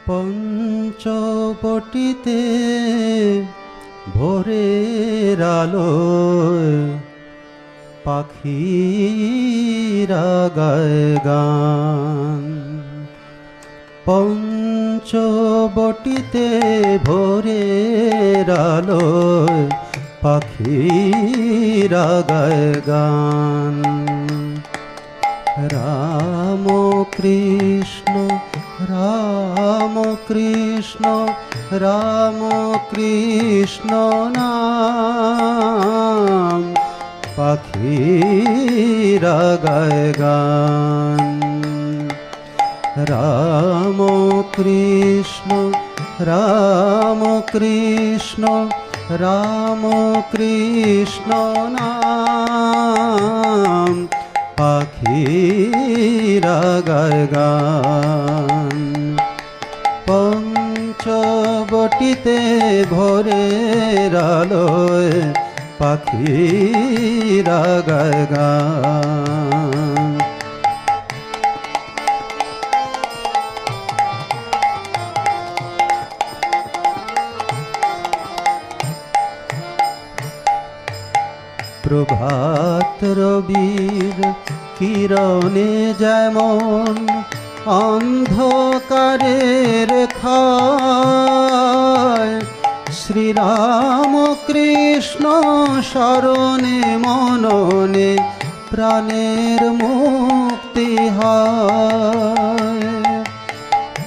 পঞ্চবটিতে ভোরের আলোয় পাখিরা গায় গান। পঞ্চবটিতে ভোরের আলোয় পাখিরা গায় গান। রাম কৃষ্ণ রাম কৃষ্ণ রাম কৃষ্ণ নাম পাখিরা গায় গান। রাম কৃষ্ণ রাম কৃষ্ণ রাম কৃষ্ণ নাম পাখিরা গায় গান। পঞ্চবটিতে ভোরের আলোয় পাখিরা গায় গান। প্রভাত রবির কিরণে যেমন অন্ধকারের খায়, শ্রীরাম কৃষ্ণ স্মরণে মননে প্রাণের মুক্তি হয়।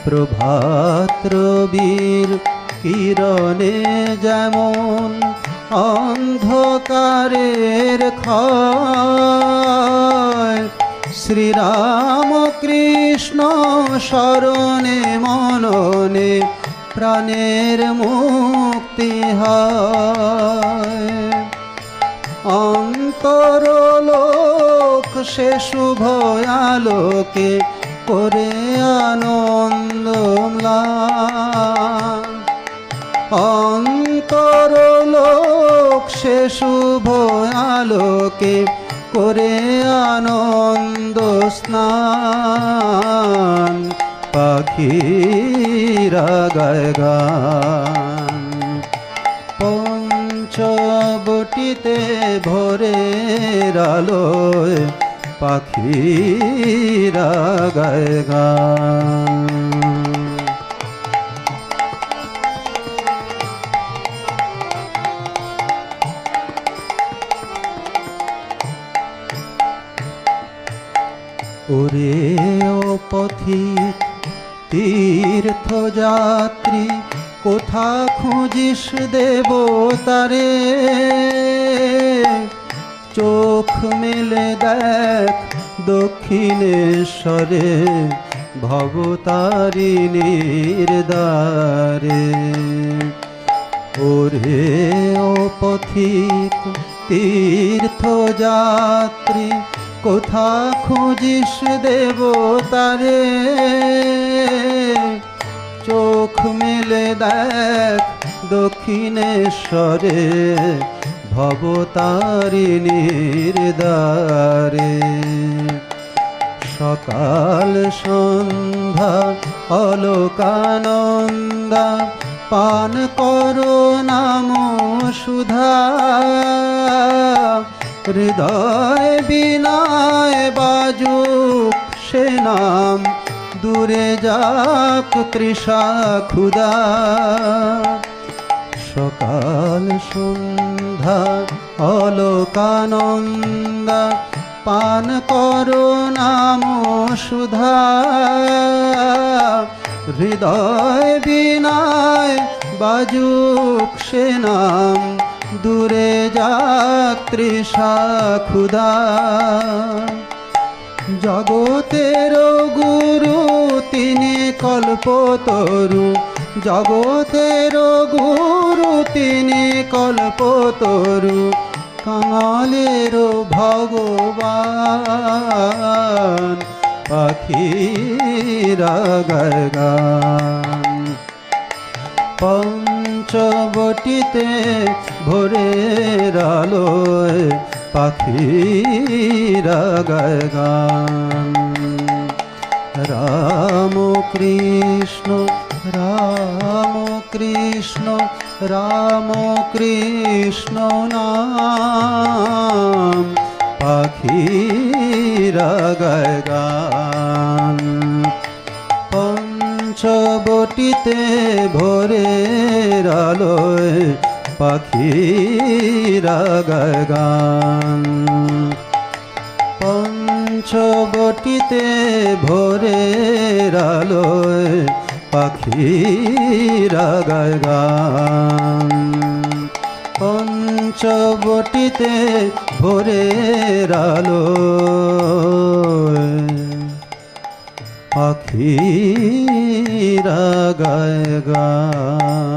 প্রভাত রবির কিরণে যেমন অন্ধকারের ক্ষয়, শ্রীরাম কৃষ্ণ স্মরণে মননে প্রাণের মুক্তি হয়। অন্তরলোক সে শুভ আলোকে করে আনন্দ ম্লান। অন্তরলোক সে শুভ আলোকে করে আনন্দ স্নান পাখিরা গায় গান। পঞ্চবটিতে ভোরের আলোয় পাখিরা গায় গান। ওরে ও পথিক তীর্থযাত্রী, কোথা খুঁজিস দেবতারে? চোখ মেলে দেখ দক্ষিণেশ্বরে ভবতারিণীর দ্বারে। ওরে ও পথিক তীর্থযাত্রী, কোথা খুঁজিস দেবতারে? চোখ মেলে দেখ দক্ষিণেশ্বরে ভবতারিণীর দ্বারে। সকাল সন্ধ্যা অলোকানন্দা পান করো নাম সুধা। হৃদয় বিনায় বাজুক সে নাম, দূরে যাক তৃষা ক্ষুধা। সকাল সন্ধ্যা অলোকানন্দা পান করো নাম সুধা। হৃদয় বিনায় বাজুক সে নাম, দূরে যাক তৃষা ক্ষুধা। জগতের গুরু তিনি কল্পতরু, জগতের গুরু তিনি কল্পতরু। কাঙালের ভগবান পাখিরা গায় গান। পঞ্চবটিতে ভোরের আলোয় পাখিরা গায় গান। রাম কৃষ্ণ রাম কৃষ্ণ নাম পাখিরা গায় গান। পঞ্চবটিতে ভোরের আলোয় পাখিরা গায় গান। পঞ্চবটিতে ভোরের আলোয় পাখিরা গায় গান। পঞ্চবটিতে ভোরের আলোয় পাখিরা গায় গান।